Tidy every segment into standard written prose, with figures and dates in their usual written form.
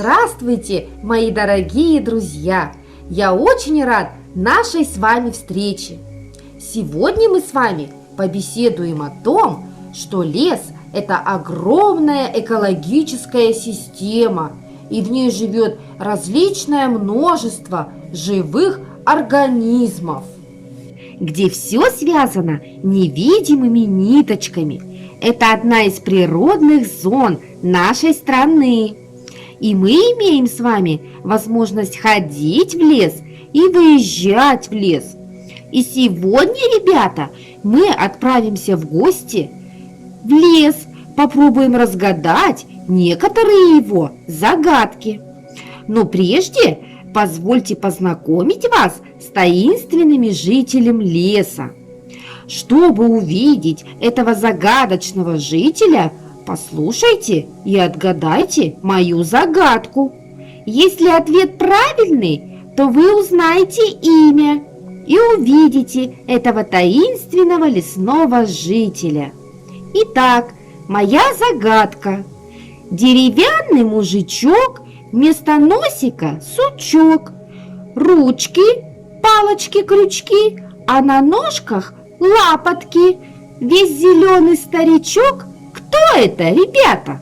Здравствуйте, мои дорогие друзья! Я очень рад нашей с вами встрече. Сегодня мы с вами побеседуем о том, что лес – это огромная экологическая система, и в ней живет различное множество живых организмов, где все связано невидимыми ниточками. Это одна из природных зон нашей страны. И мы имеем с вами возможность ходить в лес и выезжать в лес. И сегодня, ребята, мы отправимся в гости в лес, попробуем разгадать некоторые его загадки. Но прежде позвольте познакомить вас с таинственными жителями леса. Чтобы увидеть этого загадочного жителя, послушайте и отгадайте мою загадку. Если ответ правильный, то вы узнаете имя и увидите этого таинственного лесного жителя. Итак, моя загадка. Деревянный мужичок, вместо носика сучок, ручки, палочки-крючки, а на ножках лапотки. Весь зеленый старичок. Кто это, ребята?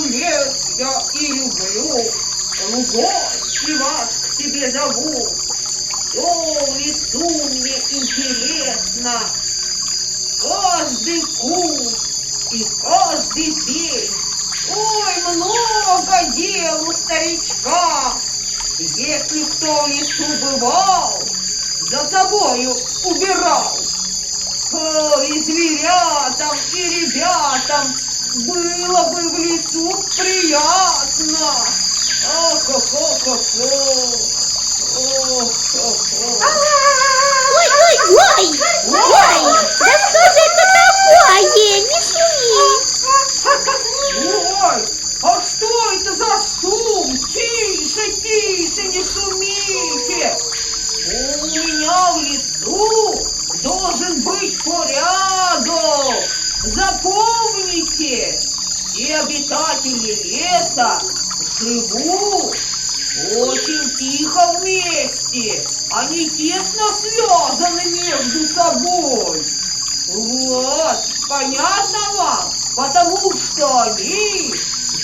Лес я и люблю, гости вас к себе зову. Все в лесу мне интересно, каждый куст и каждый пень. Ой, много дел у старичка. Если кто в лесу бывал, за собою убирал. И зверятам, и ребятам было бы в лесу приятно. Ой, да что же это такое? Не шуми. Ой, а что это за шум? Тише, не шумите. У меня в лесу должен быть порядок. Запомните, все обитатели леса живут очень тихо вместе. Они тесно связаны между собой. Вот, понятно вам? Потому что они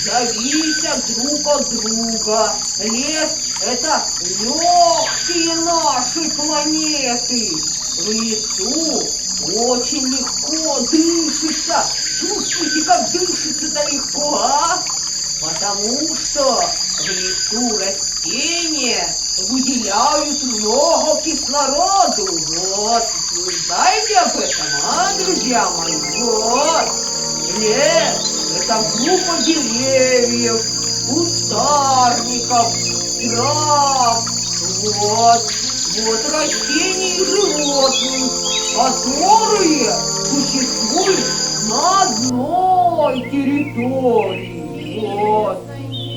зависят друг от друга. Лес – это легкие нашей планеты. В лесу очень легко дышится. Чувствуете, как дышится-то легко, а? Потому что в лесу растения выделяют много кислорода. Вот, вы знаете об этом, а, друзья мои? Вот, лес – это группа деревьев, кустарников, трав. Вот растений и животных, которые существуют на одной территории. Вот.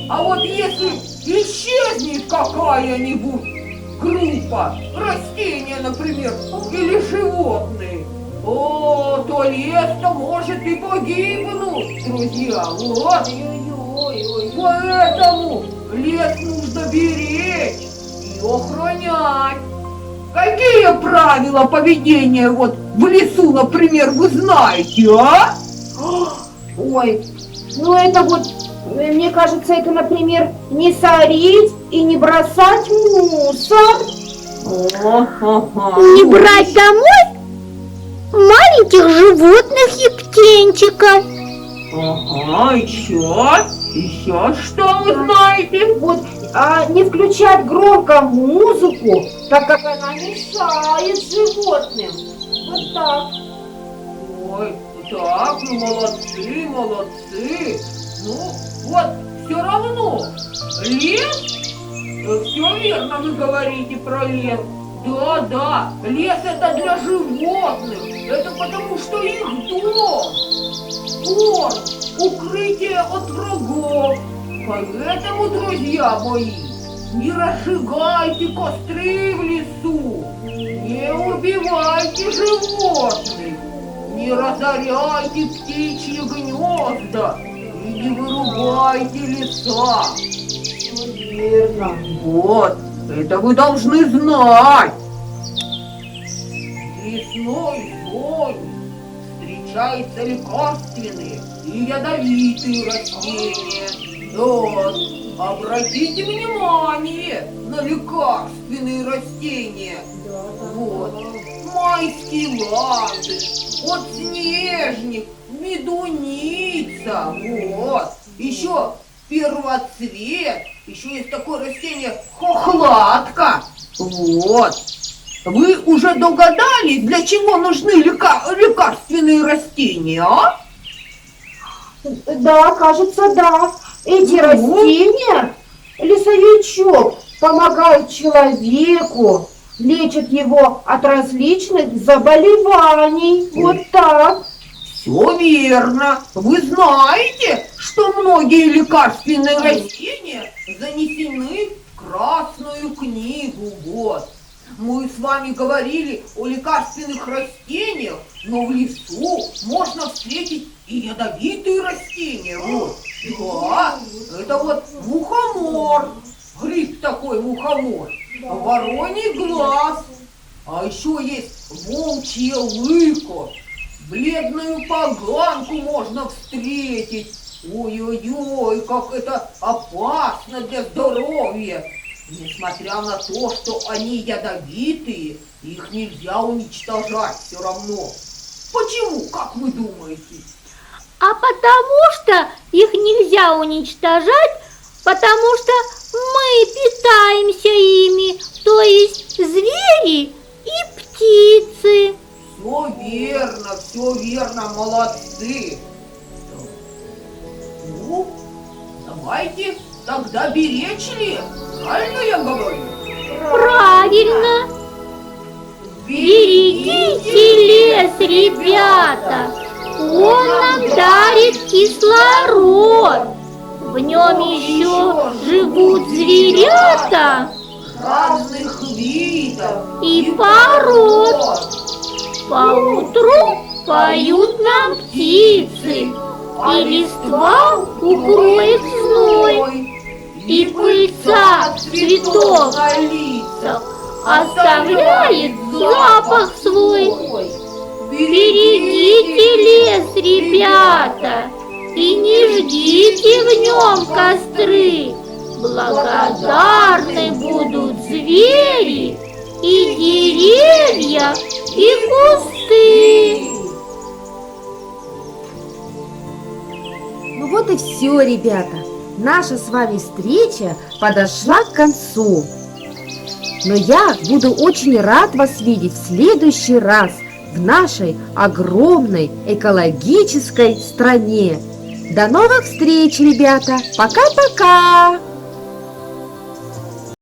А вот если исчезнет какая-нибудь группа, растения, например, или животные, то лес-то может и погибнуть, друзья. Вот. Поэтому лес нужно беречь и охранять. Какие правила поведения вот в лесу, например, вы знаете, а? Ой, ну это вот, мне кажется, это, например, не сорить и не бросать мусор. Не брать домой маленьких животных и птенчиков. Ага, и чё? Еще что вы знаете? Вот, не включать громко музыку, так как она мешает животным. Вот так. Ой, так, ну молодцы, молодцы. Ну, вот, все равно, лес, все верно вы говорите про лес. Да, да, лес это для животных, это потому что их дом, корм, укрытие от врагов. Поэтому, друзья мои, не разжигайте костры в лесу, не убивайте животных, не разоряйте птичьи гнезда и не вырубайте леса. Верно. Вот, это вы должны знать. Весной зимой встречаются лекарственные и ядовитые растения. Вот, обратите внимание на лекарственные растения. Вот, майский ландыш, подснежник, медуница, вот, еще первоцвет, еще есть такое растение хохлатка, вот. Вы уже догадались, для чего нужны лекарственные растения, а? Да, кажется, да. Эти растения, лесовичок, помогают человеку, лечат его от различных заболеваний. Вот так. Все верно. Вы знаете, что многие лекарственные растения занесены в Красную книгу. Вот. Мы с вами говорили о лекарственных растениях, но в лесу можно встретить и ядовитые растения. Вот. Да, это вот мухомор, гриб такой мухомор, вороний глаз, а еще есть волчье лыко, бледную поганку можно встретить. Ой-ой-ой, как это опасно для здоровья. Несмотря на то, что они ядовитые, их нельзя уничтожать все равно. Почему, как вы думаете? А потому что их нельзя уничтожать, потому что мы питаемся ими, то есть звери и птицы. Все верно, молодцы. Ну, давайте тогда беречь лес, правильно я говорю? Правильно. Берегите лес, ребята. Он нам дарит кислород. В нем еще живут зверята Разных видов и пород. Поутру поют нам птицы, и листва укроет зной, и пыльца цветов на лицах оставляет запах свой. Берегите лес, ребята, и не жгите в нем костры. Благодарны будут звери и деревья, и кусты. Ну вот и все, ребята. Наша с вами встреча подошла к концу. Но я буду очень рад вас видеть в следующий раз в нашей огромной экологической стране. До новых встреч, ребята! Пока-пока!